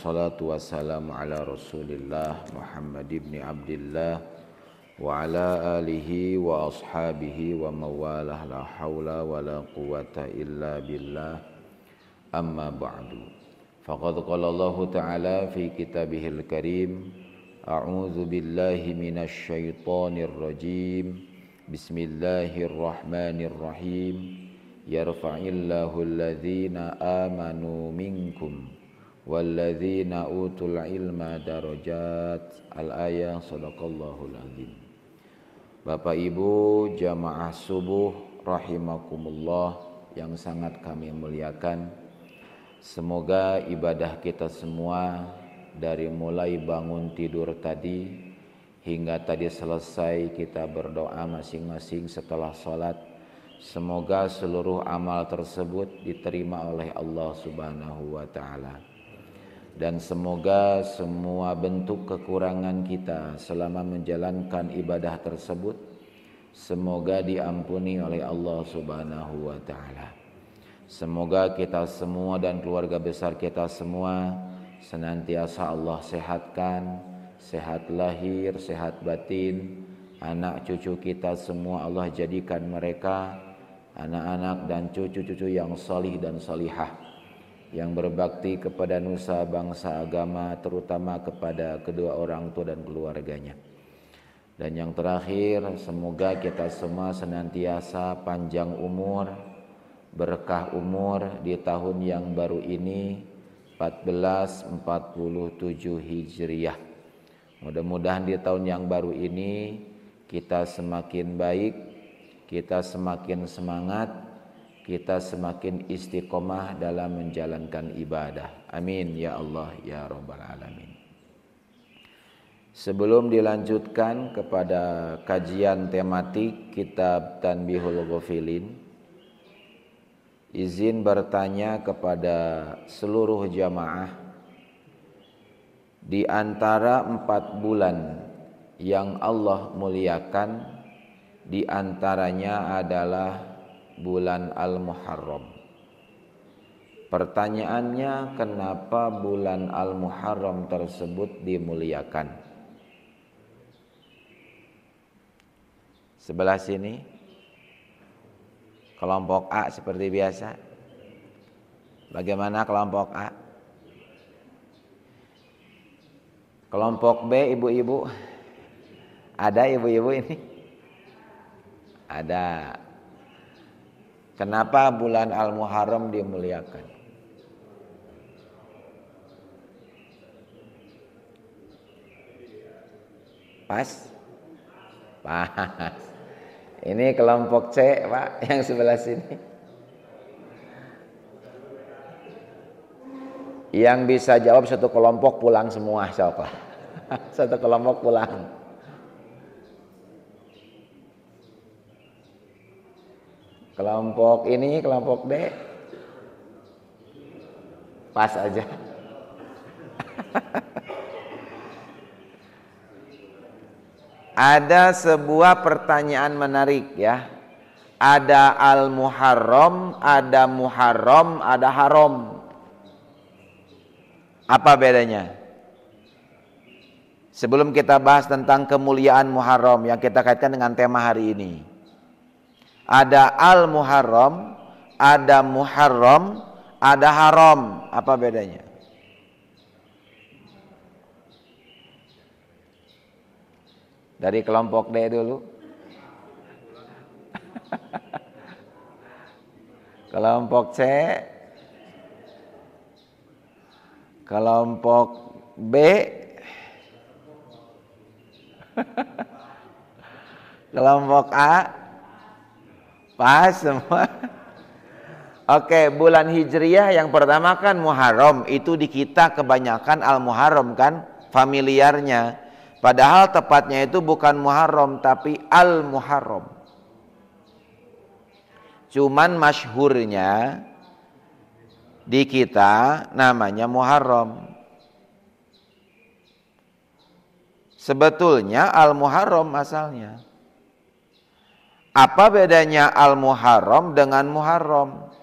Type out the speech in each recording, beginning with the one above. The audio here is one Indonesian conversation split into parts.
wassalatu wassalamu ala Rasulillah Muhammad ibn Abdillah wa ala alihi wa ashabihi wa mawalah la hawla wa la quwata illa billah amma ba'du. Faqad qala Allah Ta'ala fi kitabihil karim, a'udzu billahi minasy syaithanir rajim, bismillahirrahmanirrahim, yarfa'illahu alladhina amanu minkum walladzina utul ilma darajat. Al-ayah, sadaqallahul azim. Bapak Ibu jamaah subuh rahimakumullah yang sangat kami muliakan, semoga ibadah kita semua dari mulai bangun tidur tadi hingga tadi selesai kita berdoa masing-masing setelah sholat, semoga seluruh amal tersebut diterima oleh Allah Subhanahu wa Ta'ala, dan semoga semua bentuk kekurangan kita selama menjalankan ibadah tersebut semoga diampuni oleh Allah Subhanahu wa Ta'ala. Semoga kita semua dan keluarga besar kita semua senantiasa Allah sehatkan, sehat lahir, sehat batin. Anak cucu kita semua Allah jadikan mereka anak-anak dan cucu-cucu yang salih dan salihah, yang berbakti kepada nusa bangsa agama, terutama kepada kedua orang tua dan keluarganya. Dan yang terakhir, semoga kita semua senantiasa panjang umur, berkah umur di tahun yang baru ini 1447 Hijriah. Mudah-mudahan di tahun yang baru ini kita semakin baik, kita semakin semangat, kita semakin istiqomah dalam menjalankan ibadah. Amin ya Allah ya Rabbal Alamin. Sebelum dilanjutkan kepada kajian tematik kitab Tanbihul Ghafilin, izin bertanya kepada seluruh jamaah, di antara 4 bulan yang Allah muliakan, di antaranya adalah bulan Al-Muharram. Pertanyaannya, kenapa bulan Al-Muharram tersebut dimuliakan? Sebelah sini, kelompok A seperti biasa. Bagaimana kelompok A? Kelompok B, ibu-ibu. Ada ibu-ibu ini? Ada. Kenapa bulan Al-Muharram dimuliakan? Pas? Pas. Ini kelompok C, Pak, yang sebelah sini. Yang bisa jawab satu kelompok pulang semua, siapa? Satu kelompok pulang. Kelompok ini, kelompok D, pas aja. Ada sebuah pertanyaan menarik ya. Ada Al-Muharram, ada Muharram, ada Haram. Apa bedanya? Sebelum kita bahas tentang kemuliaan Muharram yang kita kaitkan dengan tema hari ini. Ada Al-Muharram, ada Muharram, ada Haram. Apa bedanya? Dari kelompok D dulu. Kelompok C. Kelompok B. Kelompok A. Pas semua. Oke, bulan Hijriah yang pertama kan Muharram. Itu di kita kebanyakan Al-Muharram kan, familiarnya. Padahal tepatnya itu bukan Muharram tapi Al-Muharram. Cuman masyhurnya di kita namanya Muharram. Sebetulnya Al-Muharram asalnya. Apa bedanya Al-Muharram dengan Muharram?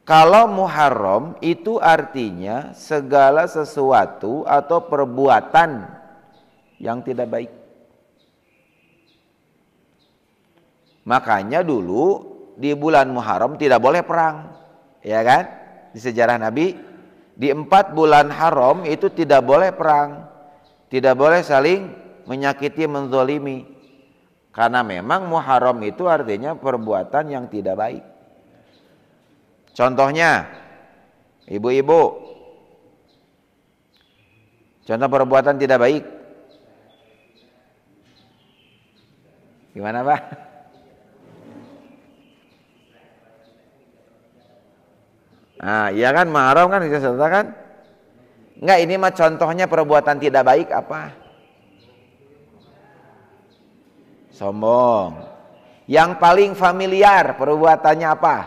Kalau Muharram itu artinya segala sesuatu atau perbuatan yang tidak baik. Makanya dulu di bulan Muharram tidak boleh perang, ya kan? Di sejarah Nabi, di 4 bulan haram itu tidak boleh perang, tidak boleh saling menyakiti, menzolimi. Karena memang Muharram itu artinya perbuatan yang tidak baik. Contohnya, ibu-ibu, contoh perbuatan tidak baik. Gimana, Pak? Nah, iya kan, Muharram kan bisa contoh kan? Enggak, ini mah contohnya perbuatan tidak baik apa? Sombong. Yang paling familiar perbuatannya apa?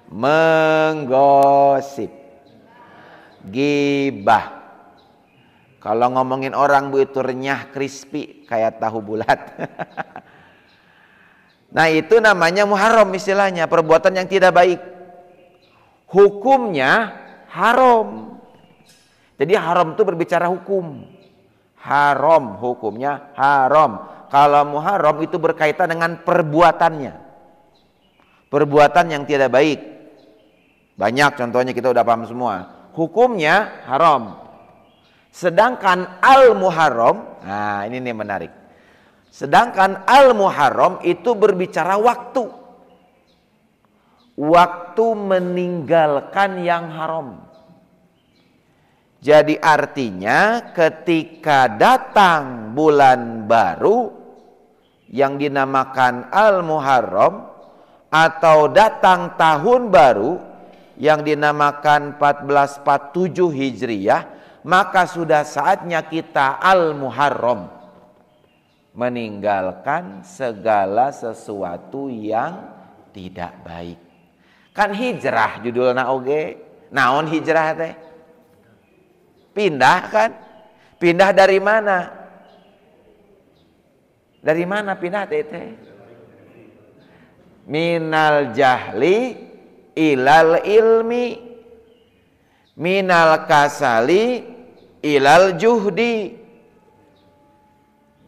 Menggosip, gibah. Kalau ngomongin orang Bu itu renyah, crispy kayak tahu bulat. Nah, itu namanya Muharram istilahnya, perbuatan yang tidak baik. Hukumnya haram. Jadi haram itu berbicara hukum. Haram, hukumnya haram. Kalau Muharram itu berkaitan dengan perbuatannya, perbuatan yang tidak baik. Banyak contohnya, kita udah paham semua. Hukumnya haram. Sedangkan Al-Muharram, nah ini nih menarik. Sedangkan Al-Muharram itu berbicara waktu. Waktu meninggalkan yang haram. Jadi artinya ketika datang bulan baru yang dinamakan Al-Muharram, atau datang tahun baru yang dinamakan 1447 Hijriyah, maka sudah saatnya kita Al-Muharram, meninggalkan segala sesuatu yang tidak baik. Kan hijrah judulnya oge. Naon hijrah teh? Pindah kan? Pindah dari mana? Dari mana pindah teh? Minal jahli ilal ilmi, minal kasali ilal juhdi,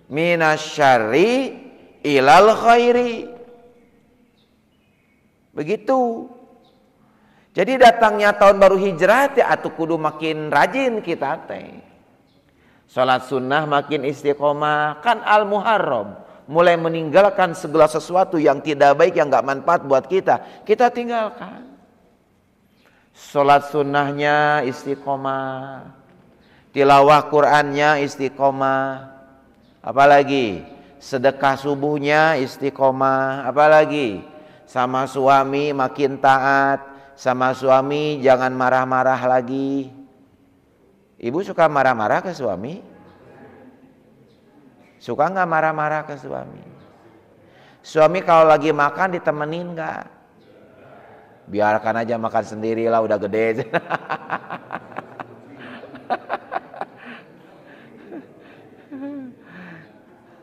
minasyarri ilal khairi. Begitu. Jadi datangnya tahun baru hijrah teh atuh kudu makin rajin kita teh. Salat sunnah makin istiqomah, kan Al-Muharram. Mulai meninggalkan segala sesuatu yang tidak baik, yang gak manfaat buat kita, kita tinggalkan. Salat sunnahnya istiqomah, tilawah Qur'annya istiqomah, apalagi sedekah subuhnya istiqomah, apalagi sama suami makin taat, sama suami jangan marah-marah lagi. Ibu suka marah-marah ke suami? Suka nggak marah-marah ke suami? Suami kalau lagi makan ditemenin nggak? Biarkan aja makan sendiri lah, udah gede.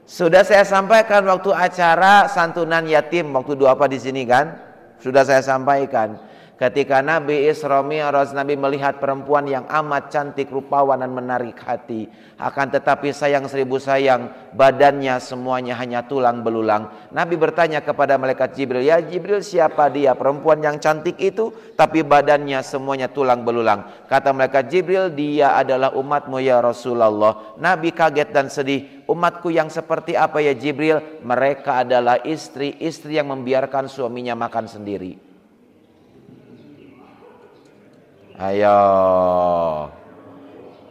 Sudah saya sampaikan waktu acara santunan yatim waktu dua apa di sini kan? Sudah saya sampaikan. Ketika Nabi Isra Mi'raj, Nabi melihat perempuan yang amat cantik, rupawan dan menarik hati. Akan tetapi sayang seribu sayang, badannya semuanya hanya tulang belulang. Nabi bertanya kepada malaikat Jibril, "Ya Jibril, siapa dia perempuan yang cantik itu tapi badannya semuanya tulang belulang?" Kata malaikat Jibril, "Dia adalah umatmu ya Rasulullah." Nabi kaget dan sedih. "Umatku yang seperti apa ya Jibril?" "Mereka adalah istri-istri yang membiarkan suaminya makan sendiri." Ayo,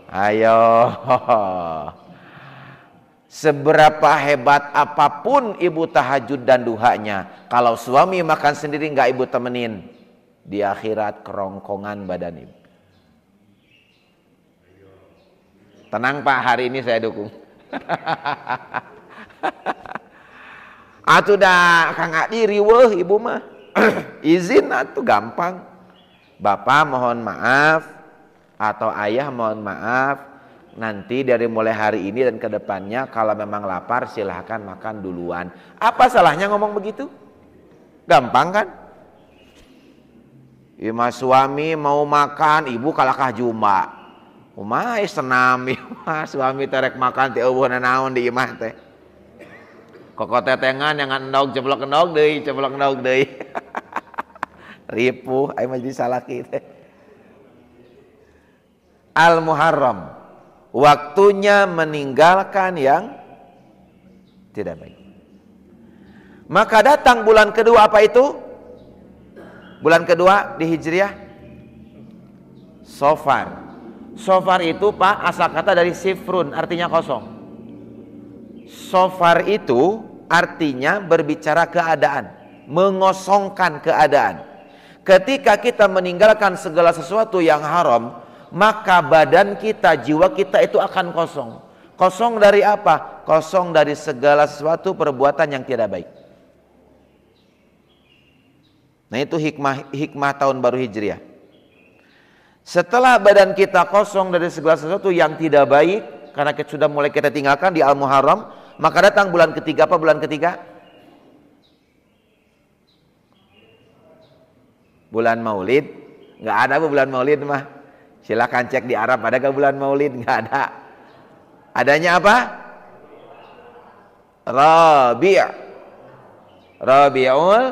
ayo. Seberapa hebat apapun ibu tahajud dan duhanya, kalau suami makan sendiri nggak ibu temenin, di akhirat kerongkongan badan ibu. Tenang Pak, hari ini saya dukung. Atuh dah kang adi riweuh ibu mah. Izin atuh gampang. Bapak mohon maaf atau ayah mohon maaf, nanti dari mulai hari ini dan kedepannya kalau memang lapar silahkan makan duluan. Apa salahnya ngomong begitu? Gampang kan? Ima suami mau makan, ibu kalakah jumba. Umah senam imah suami terek makan ti eueuh naon di imah teh. Kokotetengan yang endog ceblok deui. Ripuh aya mah jadi salaki teh. Al-Muharram, waktunya meninggalkan yang tidak baik. Maka datang bulan kedua, apa itu? Bulan kedua di Hijriah Sofar. Sofar itu Pak asal kata dari sifrun, artinya kosong. Sofar itu artinya berbicara keadaan, mengosongkan keadaan. Ketika kita meninggalkan segala sesuatu yang haram, maka badan kita, jiwa kita itu akan kosong. Kosong dari apa? Kosong dari segala sesuatu perbuatan yang tidak baik. Nah itu hikmah tahun baru Hijriah. Setelah badan kita kosong dari segala sesuatu yang tidak baik, karena sudah mulai kita tinggalkan di Al-Muharram, maka datang bulan ketiga. Apa bulan ketiga? Bulan Maulid. Nggak ada bulan Maulid mah. Silakan cek di Arab, ada gak bulan Maulid? Nggak ada. Adanya apa? Rabiul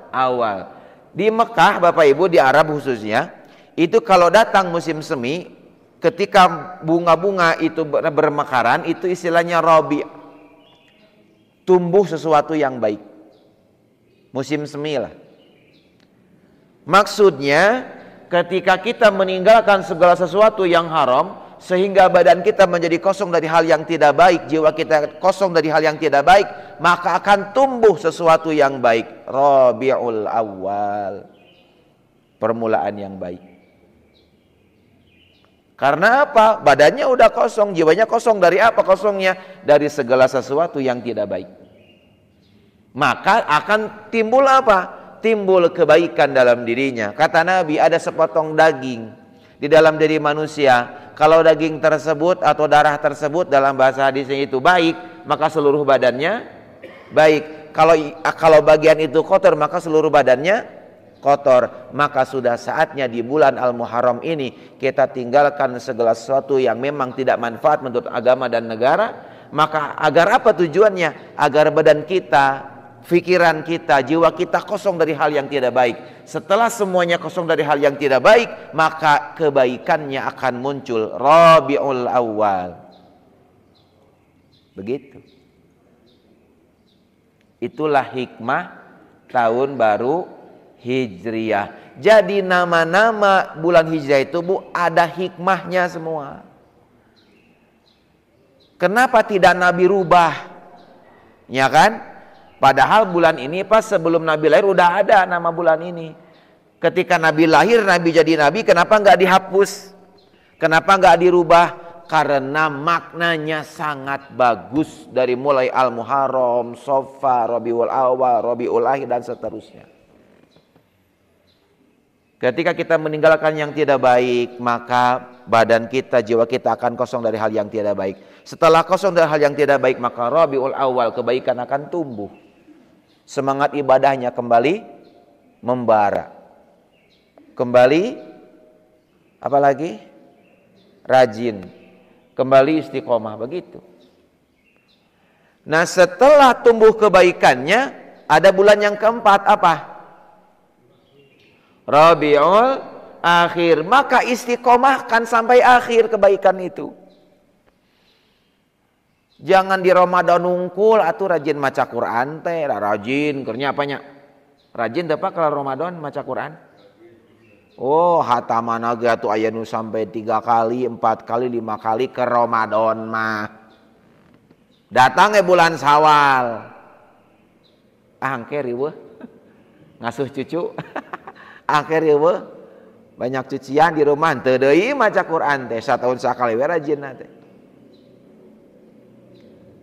Awal. Di Mekah Bapak Ibu, di Arab khususnya, itu kalau datang musim semi, ketika bunga-bunga itu bermekaran, itu istilahnya Rabi'. Tumbuh sesuatu yang baik. Musim semi lah. Maksudnya ketika kita meninggalkan segala sesuatu yang haram, sehingga badan kita menjadi kosong dari hal yang tidak baik, jiwa kita kosong dari hal yang tidak baik, maka akan tumbuh sesuatu yang baik. Rabiul Awal, permulaan yang baik. Karena apa? Badannya udah kosong, jiwanya kosong. Dari apa kosongnya? Dari segala sesuatu yang tidak baik. Maka akan timbul apa? Timbul kebaikan dalam dirinya. Kata Nabi, ada sepotong daging di dalam diri manusia. Kalau daging tersebut atau darah tersebut dalam bahasa hadisnya itu baik, maka seluruh badannya baik. Kalau bagian itu kotor, maka seluruh badannya kotor. Maka sudah saatnya di bulan Al-Muharram ini kita tinggalkan segala sesuatu yang memang tidak manfaat menurut agama dan negara. Maka agar apa tujuannya? Agar badan kita, pikiran kita, jiwa kita kosong dari hal yang tidak baik. Setelah semuanya kosong dari hal yang tidak baik, maka kebaikannya akan muncul. Rabiul Awal. Begitu. Itulah hikmah tahun baru Hijriah. Jadi nama-nama bulan Hijriah itu Bu, ada hikmahnya semua. Kenapa tidak Nabi rubah? Ya kan? Padahal bulan ini pas sebelum Nabi lahir udah ada nama bulan ini. Ketika Nabi lahir, Nabi jadi Nabi, kenapa nggak dihapus? Kenapa nggak dirubah? Karena maknanya sangat bagus. Dari mulai Al-Muharram, Sofar, Rabiul Awal, Rabiul Akhir dan seterusnya. Ketika kita meninggalkan yang tidak baik, maka badan kita, jiwa kita akan kosong dari hal yang tidak baik. Setelah kosong dari hal yang tidak baik, maka Rabiul Awal, kebaikan akan tumbuh. Semangat ibadahnya kembali membara. Kembali apa lagi? Rajin. Kembali istiqomah, begitu. Nah, setelah tumbuh kebaikannya, ada bulan yang keempat, apa? Rabiul Akhir. Maka istiqomahkan sampai akhir kebaikan itu. Jangan di Ramadan nungkul atuh rajin maca Quran teh, rajin kernya apanya? Rajin dapat kalau Ramadan maca Quran? Oh, hataman aga tuh aya nu sampai 3 kali, 4 kali, 5 kali ke Ramadan mah. Datang bulan Syawal. Angker riweuh. Ngasuh cucu. Angker riweuh. Banyak cucian di rumah teu deui maca Quran teh, satahun sakali we rajin teh.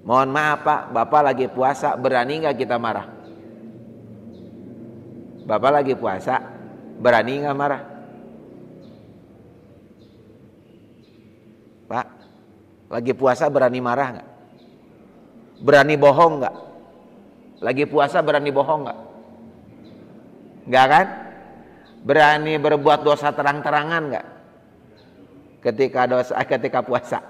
Mohon maaf Pak, Bapak lagi puasa, berani nggak kita marah? Bapak lagi puasa, berani nggak marah? Pak, lagi puasa berani marah nggak? Berani bohong nggak? Lagi puasa berani bohong nggak? Nggak kan? Berani berbuat dosa terang-terangan nggak? Ketika puasa.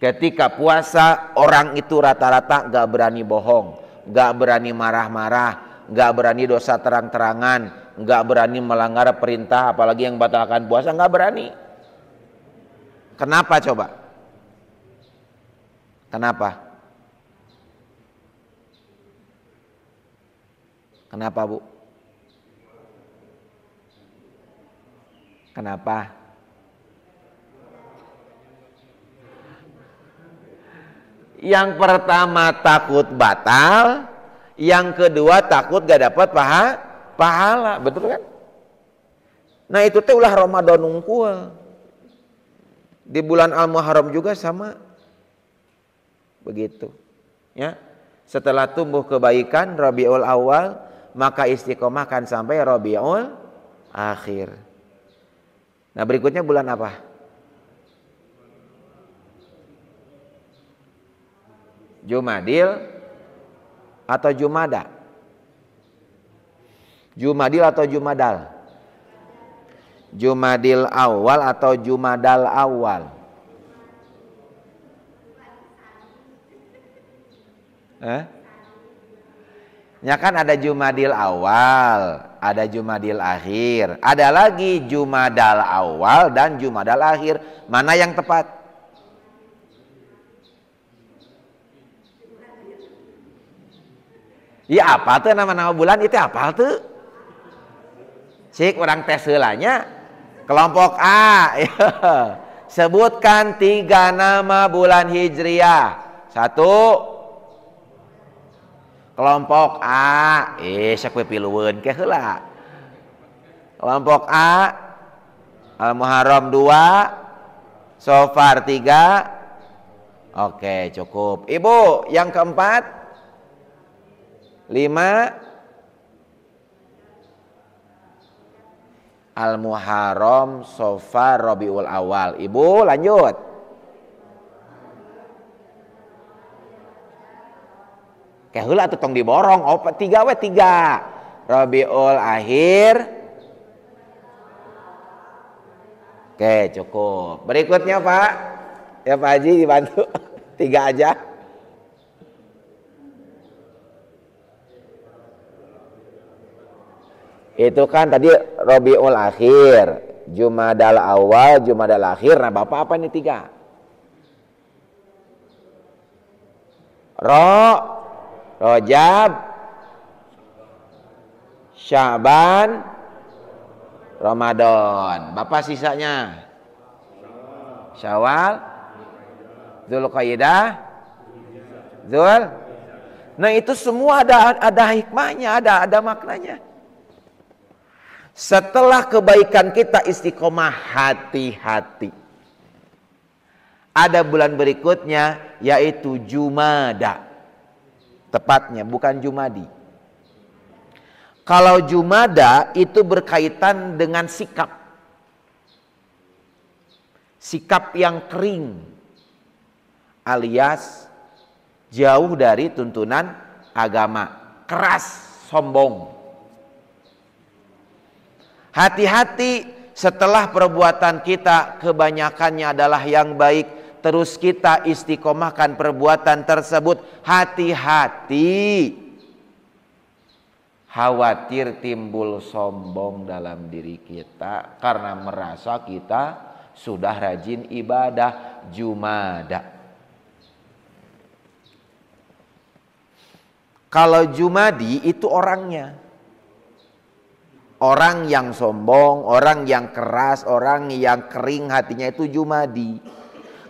Ketika puasa orang itu rata-rata nggak berani bohong, nggak berani marah-marah, nggak berani dosa terang-terangan, nggak berani melanggar perintah, apalagi yang batalkan puasa, nggak berani. Kenapa coba? Kenapa? Kenapa, Bu? Kenapa? Yang pertama takut batal, yang kedua takut gak dapat pahala, betul kan? Nah itu teh ulah Ramadan unggul. Di bulan Al-Muharram juga sama. Begitu. Ya. Setelah tumbuh kebaikan Rabiul Awal, maka istiqomahkan sampai Rabiul Akhir. Nah berikutnya bulan apa? Jumadil atau Jumada? Jumadil atau Jumadal? Jumadil awal atau Jumadal awal? Ya kan ada Jumadil awal, ada Jumadil akhir, ada lagi Jumadal awal dan Jumadal akhir. Mana yang tepat? Ya apa tuh nama-nama bulan itu apa tuh? Cik orang tes heulanya. Kelompok A. Sebutkan 3 nama bulan Hijriah. 1. Kelompok A. Sak we pilueun ke heula. Kelompok A. Al-Muharram 2. Safar 3. Oke, cukup. Ibu, yang keempat? 5. Al-Muharram, Safar, Rabiul Awal. Ibu lanjut. Kayak heula tuh tong diborong. Oh, 3 we 3. Rabiul Akhir. Oke, cukup. Berikutnya, Pak. Ya Pak Haji dibantu. 3 aja. Itu kan tadi Rabiul Akhir, Jumadal Awal, Jumadal Akhir. Nah Bapak apa ini 3? Rajab, Syaban, Ramadan. Bapak sisanya? Syawal, Dzulqa'dah, Nah itu semua ada hikmahnya, ada maknanya. Setelah kebaikan kita istiqomah, hati-hati. Ada bulan berikutnya yaitu Jumada. Tepatnya bukan Jumadi. Kalau Jumada itu berkaitan dengan sikap. Sikap yang kering. Alias jauh dari tuntunan agama. Keras, sombong. Hati-hati setelah perbuatan kita kebanyakannya adalah yang baik, terus kita istiqomahkan perbuatan tersebut. Hati-hati, khawatir timbul sombong dalam diri kita karena merasa kita sudah rajin ibadah. Jumada. Kalau Jumadi itu orangnya. Orang yang sombong, orang yang keras, orang yang kering hatinya itu Jumadi.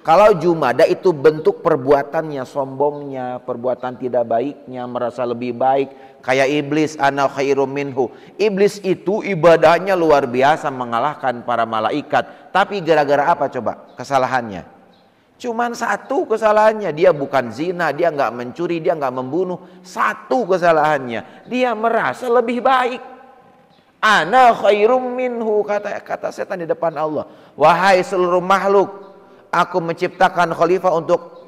Kalau Jumada itu bentuk perbuatannya, sombongnya, perbuatan tidak baiknya, merasa lebih baik. Kayak iblis, ana khairum minhu. Iblis itu ibadahnya luar biasa mengalahkan para malaikat. Tapi gara-gara apa coba kesalahannya? Cuman 1 kesalahannya. Dia bukan zina, dia nggak mencuri, dia nggak membunuh. 1 kesalahannya. Dia merasa lebih baik. Ana khairum minhu, kata setan di depan Allah. Wahai seluruh makhluk, aku menciptakan khalifah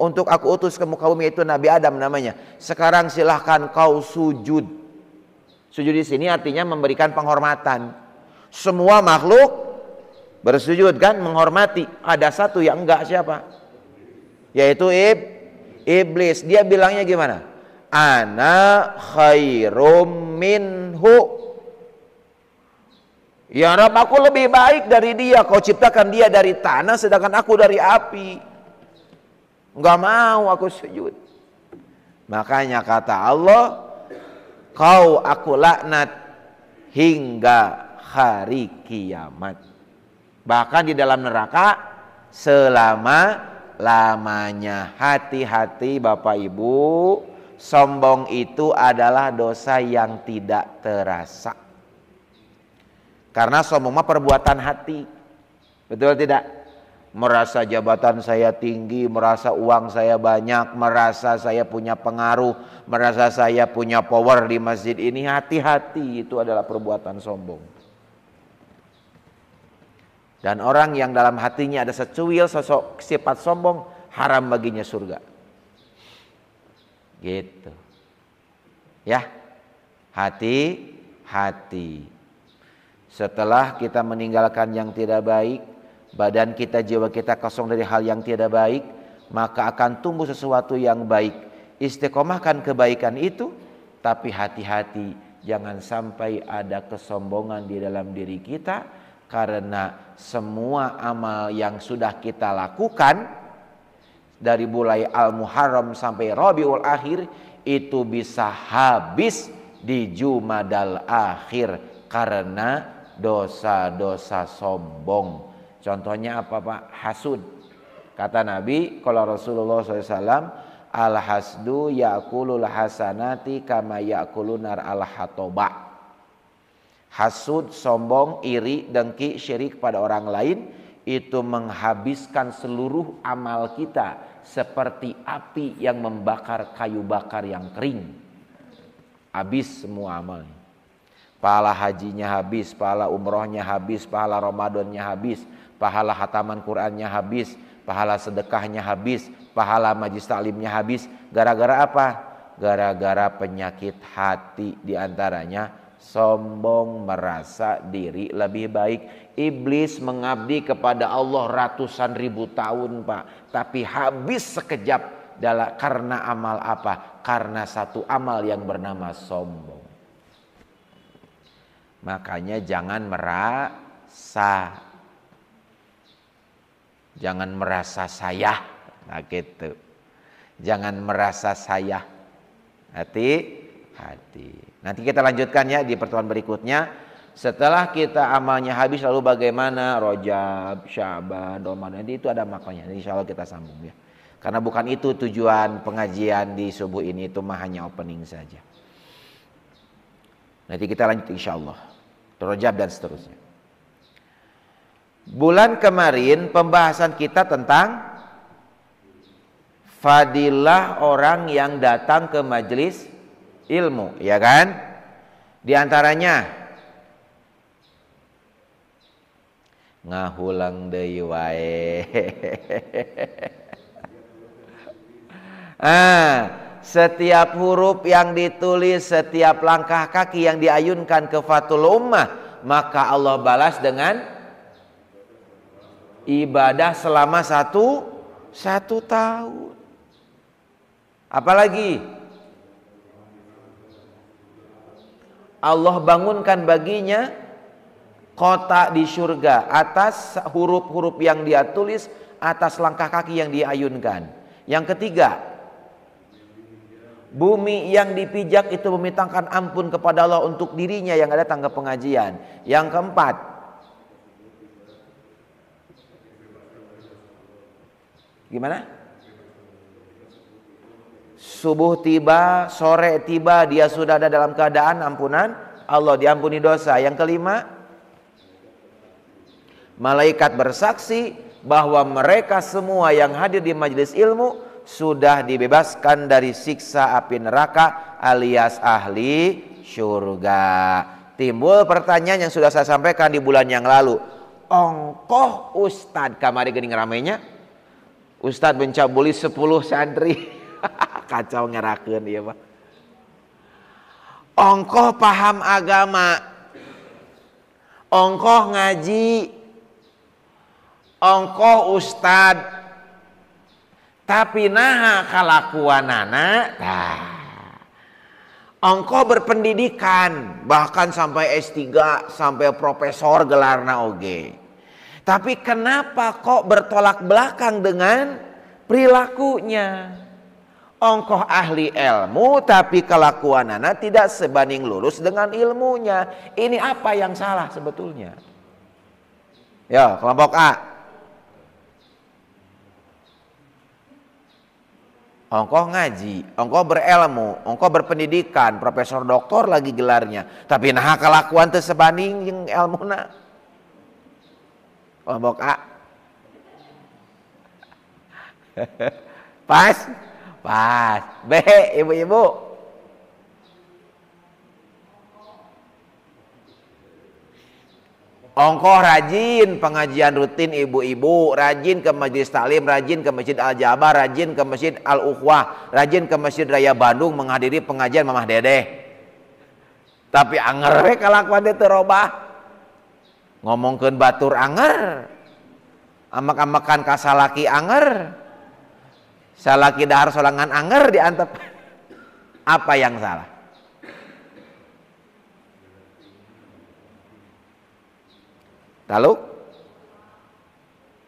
untuk aku utus ke muka bumi, yaitu Nabi Adam namanya. Sekarang silahkan kau sujud. Sujud di sini artinya memberikan penghormatan. Semua makhluk bersujud kan, menghormati. Ada satu yang enggak, siapa? Yaitu iblis. Dia bilangnya gimana? Ana khairum minhu. Ya Rabb, aku lebih baik dari dia. Kau ciptakan dia dari tanah sedangkan aku dari api. Enggak mau aku sujud. Makanya kata Allah, kau aku laknat hingga hari kiamat. Bahkan di dalam neraka selama-lamanya. Hati-hati Bapak Ibu, sombong itu adalah dosa yang tidak terasa. Karena sombong mah perbuatan hati. Betul tidak? Merasa jabatan saya tinggi, merasa uang saya banyak, merasa saya punya pengaruh, merasa saya punya power di masjid ini. Hati-hati, itu adalah perbuatan sombong. Dan orang yang dalam hatinya ada secuil sosok sifat sombong, haram baginya surga. Gitu. Ya. Hati-hati. Setelah kita meninggalkan yang tidak baik, badan kita, jiwa kita kosong dari hal yang tidak baik, maka akan tumbuh sesuatu yang baik. Istiqomahkan kebaikan itu, tapi hati-hati jangan sampai ada kesombongan di dalam diri kita, karena semua amal yang sudah kita lakukan dari mulai Al-Muharram sampai Rabiul Akhir itu bisa habis di Jumadal Akhir karena dosa-dosa sombong. Contohnya apa Pak? Hasud. Kata Nabi, kalau Rasulullah SAW, al-hasdu ya'kulul hasanati kama ya'kulunar al-hatoba. Hasud, sombong, iri, dengki, syirik pada orang lain, itu menghabiskan seluruh amal kita seperti api yang membakar kayu bakar yang kering. Habis semua amalnya. Pahala hajinya habis, pahala umrohnya habis, pahala Ramadannya habis, pahala khataman Qur'annya habis, pahala sedekahnya habis, pahala majlis taklimnya habis. Gara-gara apa? Gara-gara penyakit hati, diantaranya sombong, merasa diri lebih baik. Iblis mengabdi kepada Allah ratusan ribu tahun Pak, tapi habis sekejap karena amal apa? Karena satu amal yang bernama sombong. Makanya jangan merasa saya, nah gitu. Jangan merasa saya. Hati-hati. Nanti kita lanjutkan ya di pertemuan berikutnya. Setelah kita amalnya habis, lalu bagaimana? Rajab, Syaban, Ramadan, itu ada maknanya. Insya Allah kita sambung ya. Karena bukan itu tujuan pengajian di subuh ini, itu mah hanya opening saja. Nanti kita lanjut insya Allah. Rajab dan seterusnya. Bulan kemarin pembahasan kita tentang fadilah orang yang datang ke majelis ilmu, ya kan? Di antaranya ngahulang deui wae. Setiap huruf yang ditulis, setiap langkah kaki yang diayunkan ke Fathul Ummah, maka Allah balas dengan ibadah selama satu tahun. Apalagi Allah bangunkan baginya kota di surga atas huruf-huruf yang dia tulis, atas langkah kaki yang diayunkan. Yang ketiga, bumi yang dipijak itu memintakan ampun kepada Allah untuk dirinya yang ada datang ke pengajian. Yang keempat, gimana? Subuh tiba, sore tiba, dia sudah ada dalam keadaan ampunan Allah, diampuni dosa. Yang kelima, malaikat bersaksi bahwa mereka semua yang hadir di majelis ilmu sudah dibebaskan dari siksa api neraka alias ahli surga. Timbul pertanyaan yang sudah saya sampaikan di bulan yang lalu. Ongkoh Ustadz, kamari geuning ramenya. Ustadz mencabuli 10 santri. Kacau ngerakeun ieu mah. Ongkoh paham agama. ongkoh ngaji, ongkoh ustad, tapi naha kalakuanana, ongkoh berpendidikan, bahkan sampai S3, sampai profesor gelarna oge. Tapi kenapa kok bertolak belakang dengan perilakunya? Ongkoh ahli ilmu tapi kelakuanana tidak sebanding lurus dengan ilmunya. Ini apa yang salah sebetulnya? Ya, kelompok A. Ongkoh ngaji, ongkoh berilmu, ongkoh berpendidikan, profesor doktor lagi gelarnya. Tapi nah kelakuan teu sebanding jeung ilmuna. Kelompok A. Pas? Pas. B, ibu-ibu. Ongkoh rajin pengajian rutin ibu-ibu, rajin ke majelis taklim, rajin ke Masjid Al-Jabar, rajin ke Masjid Al-Ukhwah, rajin ke Masjid Raya Bandung menghadiri pengajian Mamah Dedeh. Tapi anger we kalakuan teh teu robah. Ngomongkeun batur anger. Amak-amakan ka salaki anger. Salaki dahar solangan anger diantep. Apa yang salah? Tahu?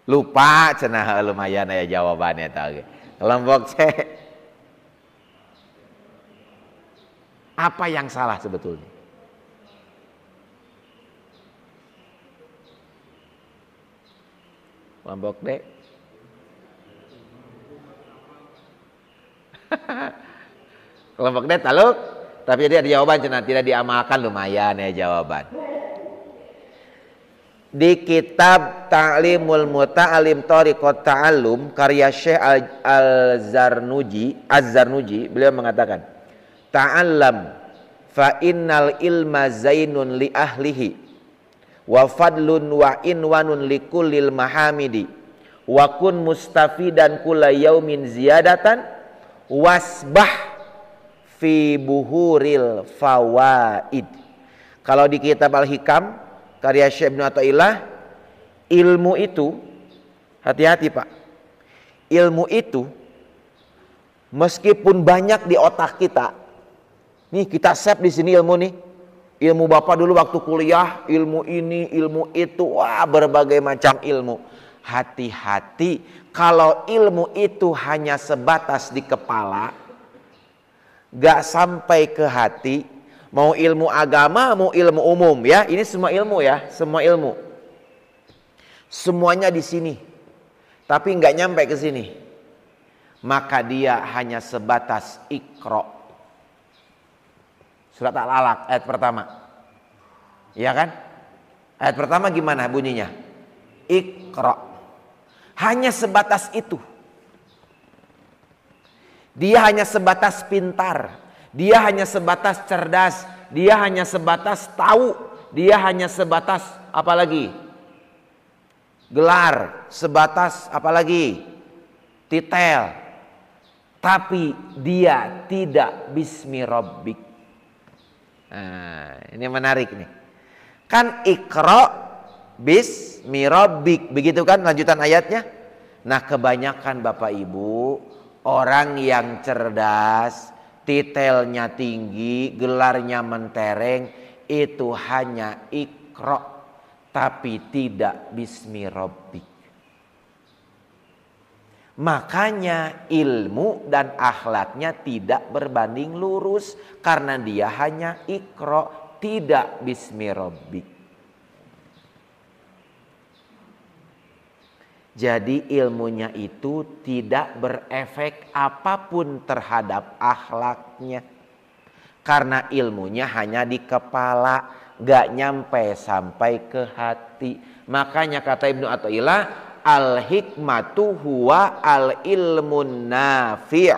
Lupa cenah lumayan aya jawabannya tadi. Kelompok C. Apa yang salah sebetulnya? Kelompok D. Kelompok D taluk, tapi dia ada jawaban cenah tidak diamalkan lumayan ya jawaban. Di kitab Ta'limul Muta'alim Thariqat Ta'allum karya Syekh Az-Zarnuji beliau mengatakan, ta'allam fa innal ilma zainun li ahlihi wa fadlun wa inwanun li kullil mahamidi wa kun mustafidan kulla yaumin ziyadatan wasbah fi buhuril fawaid. Kalau di kitab Al-Hikam karya Syekh Ibnu Athaillah, ilmu itu, hati-hati Pak, ilmu itu meskipun banyak di otak kita, nih kita save di sini ilmu nih, ilmu Bapak dulu waktu kuliah, ilmu ini, ilmu itu, wah berbagai macam ilmu. Hati-hati kalau ilmu itu hanya sebatas di kepala, gak sampai ke hati. Mau ilmu agama, mau ilmu umum ya. Ini semua ilmu ya, semua ilmu. Semuanya di sini. Tapi nggak nyampe ke sini. Maka dia hanya sebatas Iqra. Surat Al-Alaq ayat pertama. Iya kan? Ayat pertama gimana bunyinya? Iqra. Hanya sebatas itu. Dia hanya sebatas pintar. Dia hanya sebatas cerdas, dia hanya sebatas tahu, dia hanya sebatas apalagi? Gelar, sebatas apalagi? Titel. Tapi dia tidak bismi rabbik. Nah, ini menarik nih. Kan Iqra bismi rabbik, begitu kan lanjutan ayatnya? Nah, kebanyakan Bapak Ibu orang yang cerdas, titelnya tinggi, gelarnya mentereng, itu hanya Iqra, tapi tidak bismi rabbik. Makanya ilmu dan akhlaknya tidak berbanding lurus, karena dia hanya Iqra, tidak bismi rabbik. Jadi ilmunya itu tidak berefek apapun terhadap akhlaknya. Karena ilmunya hanya di kepala, gak nyampe sampai ke hati. Makanya kata Ibnu Athaillah, al-hikmatu huwa al-ilmun nafi'.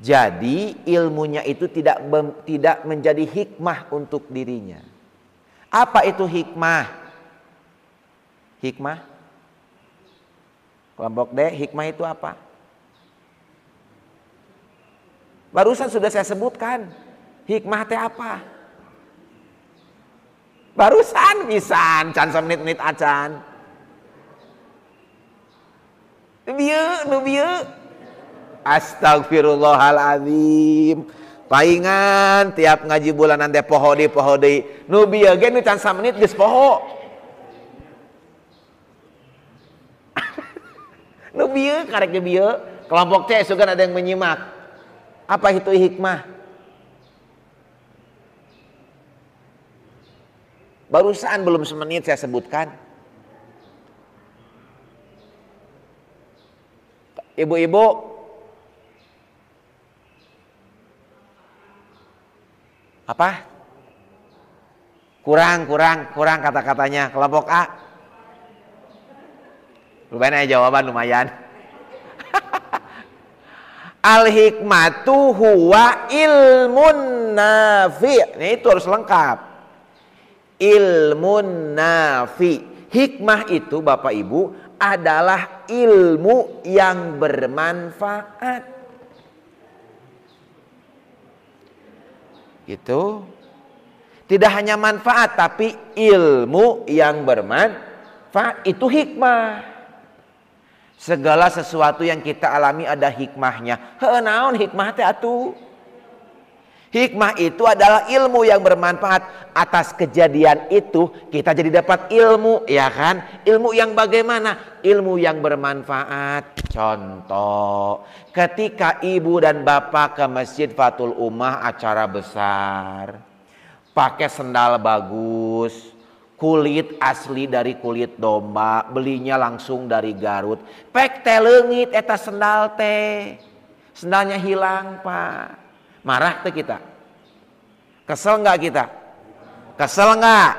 Jadi ilmunya itu tidak menjadi hikmah untuk dirinya. Apa itu hikmah? Hikmah? Kelompok D, hikmah itu apa? Barusan sudah saya sebutkan. Hikmah teh apa? Barusan pisan can semenit-menit acan. Nu bieu. Astagfirullahaladzim. Paingan tiap ngaji bulanan teh poho deui. Nu bieu ge nu can samenit geus poho. Nu bieu karek ge bieu. Kelompok C sugan ada yang menyimak. Apa itu hikmah? Barusan belum semenit saya sebutkan. Ibu-ibu, apa? Kurang kata-katanya. Kelompok A. Lumayan aja jawaban lumayan. Al-hikmatu huwa ilmun nafi'. Ini itu harus lengkap. Ilmun nafi. Hikmah itu Bapak Ibu adalah ilmu yang bermanfaat. Gitu. Tidak hanya manfaat tapi ilmu yang bermanfaat itu hikmah. Segala sesuatu yang kita alami ada hikmahnya. Heuh naon hikmah teh atuh? Hikmah itu adalah ilmu yang bermanfaat. Atas kejadian itu kita jadi dapat ilmu, ya kan? Ilmu yang bagaimana? Ilmu yang bermanfaat. Contoh, ketika ibu dan bapak ke Masjid Fathul Ummah acara besar, pakai sendal bagus, kulit asli dari kulit domba, belinya langsung dari Garut. Pek teh leungit eta sendal teh. Sendalnya hilang, Pak. Marah tuh kita. Kesel nggak kita? Kesel nggak?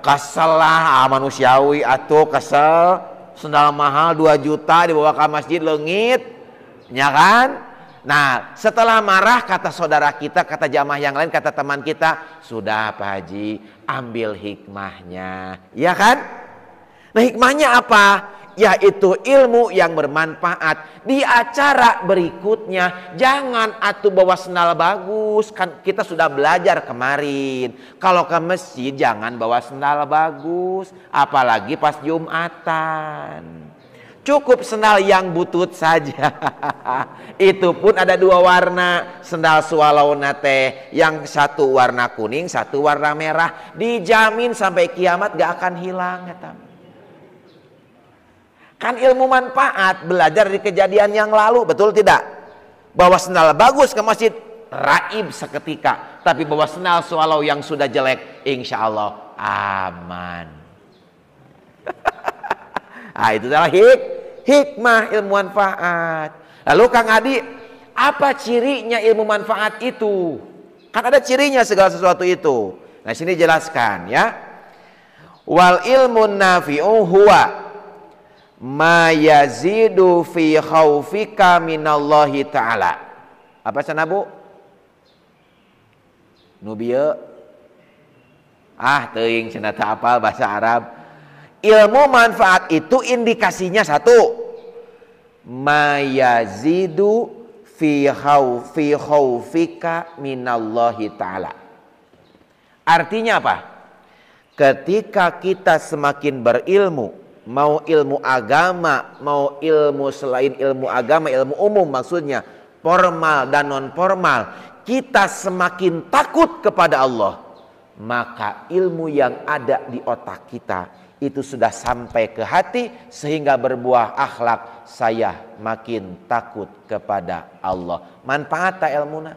Kesel lah, manusiawi atuh kesel. Sendal mahal 2 juta dibawa ke masjid leungit, ya kan? Nah, setelah marah kata saudara kita, kata jamaah yang lain, kata teman kita, sudah Pak Haji, ambil hikmahnya, ya kan? Nah, hikmahnya apa? Yaitu ilmu yang bermanfaat. Di acara berikutnya jangan atuh bawa sendal bagus, kan kita sudah belajar kemarin. Kalau ke masjid jangan bawa sendal bagus, apalagi pas Jumatan. Cukup sendal yang butut saja. Itu pun ada 2 warna. Sendal swalauna teh, yang satu warna kuning, satu warna merah. Dijamin sampai kiamat gak akan hilang, kata. Kan ilmu manfaat, belajar dari kejadian yang lalu, betul tidak? Bawa sendal bagus ke masjid, raib seketika. Tapi bawa sendal swallow yang sudah jelek, insya Allah aman. Nah, itu adalah hikmah ilmu manfaat. Lalu Kang Adi, apa cirinya ilmu manfaat itu? Kan ada cirinya segala sesuatu itu. Nah, sini jelaskan ya. Wal ilmu nafi'u huwa ma yazidu fi khaufika minallahi ta'ala. Apa sana Bu? Nubieu. Teuing cenah teu apal bahasa Arab. Ilmu manfaat itu indikasinya satu. Ma yazidu fi khaufika minallahi ta'ala. Artinya apa? Ketika kita semakin berilmu, mau ilmu agama, mau ilmu selain ilmu agama, ilmu umum maksudnya, formal dan non formal, kita semakin takut kepada Allah, maka ilmu yang ada di otak kita itu sudah sampai ke hati sehingga berbuah akhlak, saya makin takut kepada Allah. Manfaat tak ilmuna?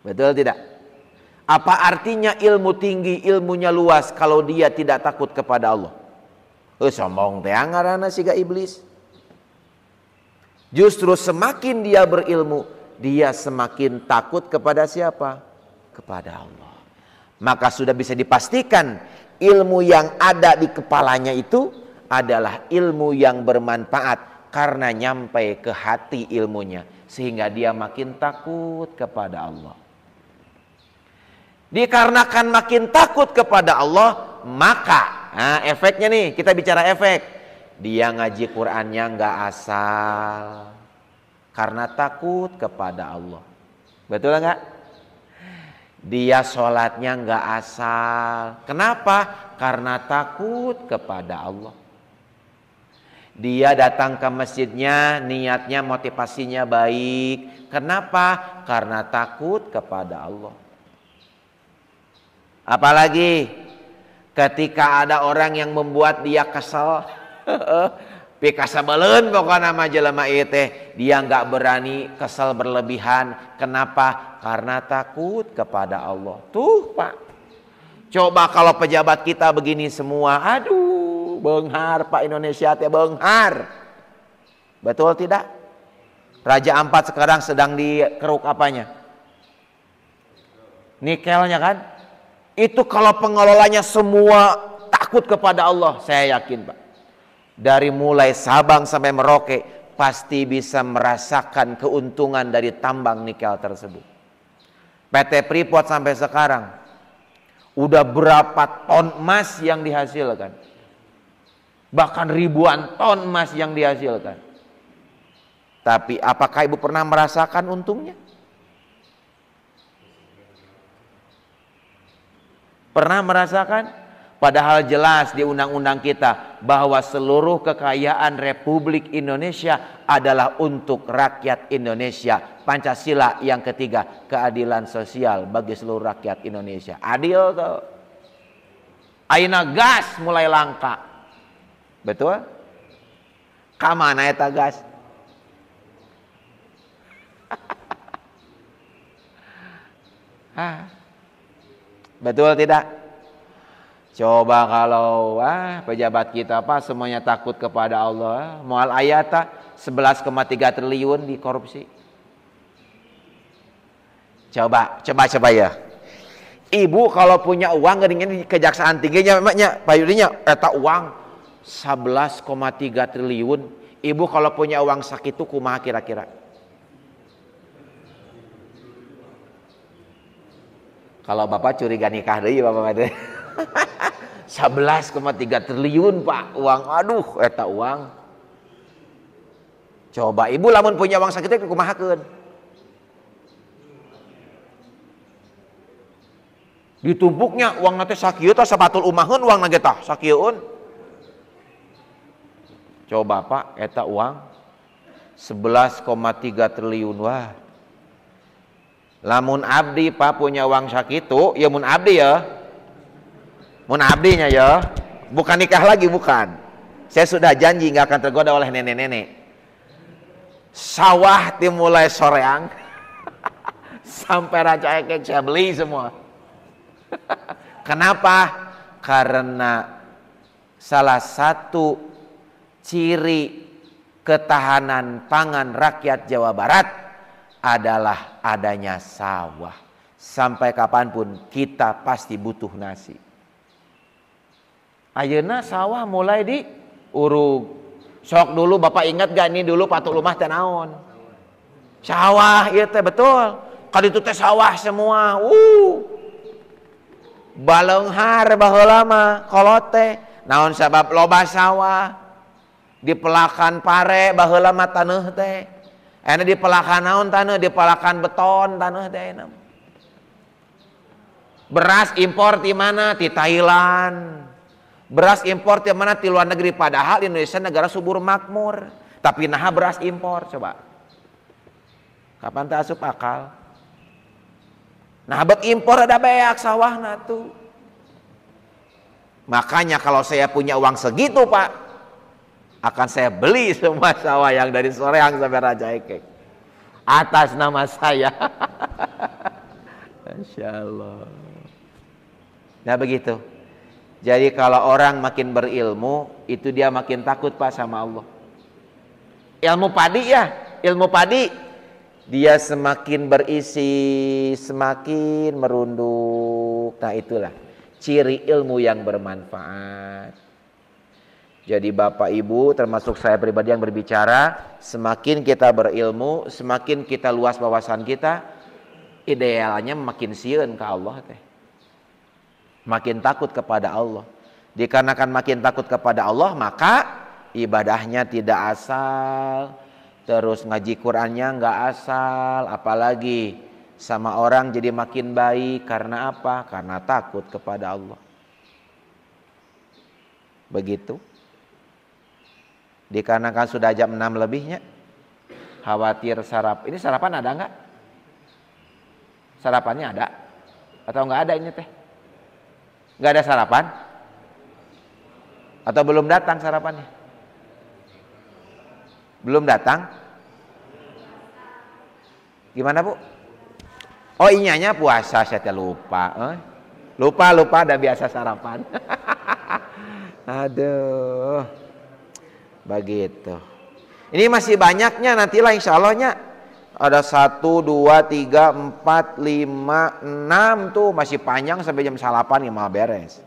Betul tidak? Apa artinya ilmu tinggi, ilmunya luas kalau dia tidak takut kepada Allah? Sombong teh ngaranna siga iblis. Justru semakin dia berilmu, dia semakin takut kepada siapa? Kepada Allah. Maka sudah bisa dipastikan ilmu yang ada di kepalanya itu adalah ilmu yang bermanfaat karena nyampe ke hati ilmunya sehingga dia makin takut kepada Allah. Dikarenakan makin takut kepada Allah, maka efeknya nih, kita bicara efek. Dia ngaji Qur'annya nggak asal karena takut kepada Allah. Betul nggak? Dia sholatnya nggak asal. Kenapa? Karena takut kepada Allah. Dia datang ke masjidnya, niatnya, motivasinya baik. Kenapa? Karena takut kepada Allah. Apalagi ketika ada orang yang membuat dia kesel, pikasabeleun pokoknya nama jelema ieu teh, dia nggak berani kesel berlebihan. Kenapa? Karena takut kepada Allah. Tuh Pak, coba kalau pejabat kita begini semua, aduh, beunghar Pak, Indonesia teh beunghar. Betul tidak? Raja Ampat sekarang sedang dikeruk apanya? Nikelnya kan? Itu kalau pengelolanya semua takut kepada Allah, saya yakin Pak, dari mulai Sabang sampai Merauke pasti bisa merasakan keuntungan dari tambang nikel tersebut. PT Freeport sampai sekarang udah berapa ton emas yang dihasilkan, bahkan ribuan ton emas yang dihasilkan. Tapi apakah ibu pernah merasakan untungnya? Pernah merasakan? Padahal jelas di undang-undang kita bahwa seluruh kekayaan Republik Indonesia adalah untuk rakyat Indonesia. Pancasila yang ketiga, keadilan sosial bagi seluruh rakyat Indonesia. Adil tuh. Ayeuna gas mulai langka. Betul? Kamana eta gas? Betul tidak? Coba kalau pejabat kita semuanya takut kepada Allah, moal ayata 11,3 triliun di korupsi. Coba ya. Ibu kalau punya uang geuningan di Kejaksaan Tingginya memangnya payudnya eta uang 11,3 triliun. Ibu kalau punya uang sakitu kumaha kira-kira? Kalau Bapak curiga nikah deui Bapak teh. 11,3 triliun Pak uang, aduh eta uang. Coba ibu lamun punya uang sakitu kumahakeun? Ditumpuknya uang nanti sakieu tah sabatul umaheun uang nage tah sakieueun. Coba Pak eta uang 11,3 triliun wah. Lamun abdi Pak punya uang sakitu, ya mun abdi ya. Mun abdinya ya, bukan nikah lagi, bukan. Saya sudah janji nggak akan tergoda oleh nenek-nenek. Sawah dimulai soreang sampai Raja Ekek saya beli semua. Kenapa? Karena salah satu ciri ketahanan pangan rakyat Jawa Barat adalah adanya sawah. Sampai kapanpun kita pasti butuh nasi. Ayeuna sawah mulai diurug. Sok dulu Bapak ingat gak nih dulu patuk lumah teh naon? Sawah ieu teh betul. Kali itu teh sawah semua. Baleunghar baheula mah kolot teh. Naon sabab loba sawah. Di pelakan pare baheula mah taneuh teh. Ena di pelakan naon taneuh? Di pelakan beton taneuh teh. Beras impor di mana? Di Thailand. Beras impor di mana? Di luar negeri. Padahal Indonesia negara subur makmur. Tapi nah beras impor coba. Kapan teh asup akal? Nah bet impor ada beak sawahna tuh. Makanya kalau saya punya uang segitu Pak, akan saya beli semua sawah yang dari Soreang sampai Raja Ekek atas nama saya. Masya Allah. Nah begitu. Jadi kalau orang makin berilmu, itu dia makin takut Pak sama Allah. Ilmu padi ya, ilmu padi. Dia semakin berisi, semakin merunduk. Nah itulah ciri ilmu yang bermanfaat. Jadi Bapak Ibu termasuk saya pribadi yang berbicara, semakin kita berilmu, semakin kita luas wawasan kita, idealnya makin sieun ke Allah teh. Makin takut kepada Allah. Dikarenakan makin takut kepada Allah, maka ibadahnya tidak asal, terus ngaji Qur'annya nggak asal, apalagi sama orang jadi makin baik. Karena apa? Karena takut kepada Allah. Begitu. Dikarenakan sudah jam 6 lebihnya, khawatir ini sarapan ada nggak? Sarapannya ada? Atau nggak ada ini teh? Nggak ada sarapan? Atau belum datang sarapannya? Belum datang? Gimana Bu? Oh inyanya puasa, saya lupa. Lupa ada biasa sarapan. Aduh, begitu. Ini masih banyaknya, nantilah insya Allahnya. Ada 1, 2, 3, 4, 5, 6 tuh masih panjang sampai jam 8 ya mau beres.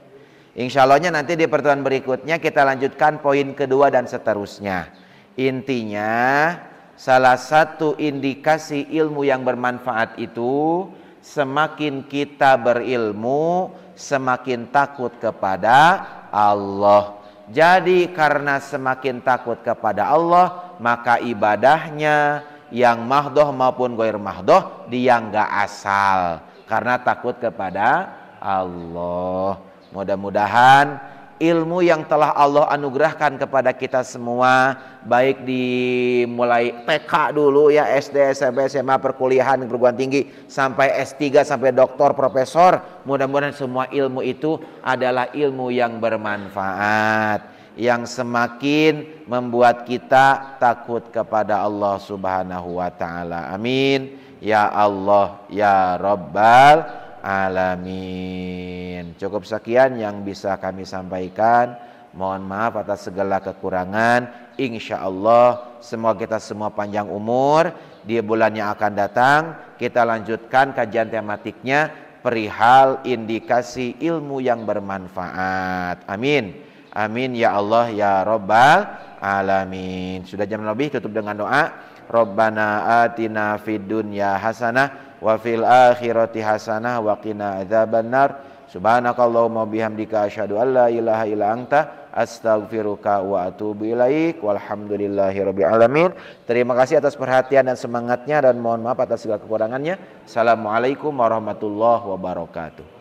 Insya Allahnya nanti di pertemuan berikutnya kita lanjutkan poin kedua dan seterusnya. Intinya salah satu indikasi ilmu yang bermanfaat itu semakin kita berilmu semakin takut kepada Allah. Jadi karena semakin takut kepada Allah maka ibadahnya yang mahdoh maupun goir mahdoh dia nggak asal karena takut kepada Allah. Mudah-mudahan ilmu yang telah Allah anugerahkan kepada kita semua, baik di mulai TK dulu ya, SD, SMP, SMA, perkuliahan, perguruan tinggi, sampai S3, sampai doktor, profesor. Mudah-mudahan semua ilmu itu adalah ilmu yang bermanfaat, yang semakin membuat kita takut kepada Allah Subhanahu wa Ta'ala. Amin ya Allah ya Rabbal Alamin. Cukup sekian yang bisa kami sampaikan. Mohon maaf atas segala kekurangan. Insya Allah semoga kita semua panjang umur. Di bulan yang akan datang kita lanjutkan kajian tematiknya perihal indikasi ilmu yang bermanfaat. Amin. Amin ya Allah ya Rabbal Alamin. Sudah jam lebih, tutup dengan doa. Rabbana atina fid dunya hasanah wa fil akhirati hasanah wa qina adzabannar. Subhanakallahumma bihamdika asyhadu an la ilaha illa anta astaghfiruka wa atubu ilaik. Walhamdulillahirabbil alamin. Terima kasih atas perhatian dan semangatnya dan mohon maaf atas segala kekurangannya. Assalamualaikum warahmatullahi wabarakatuh.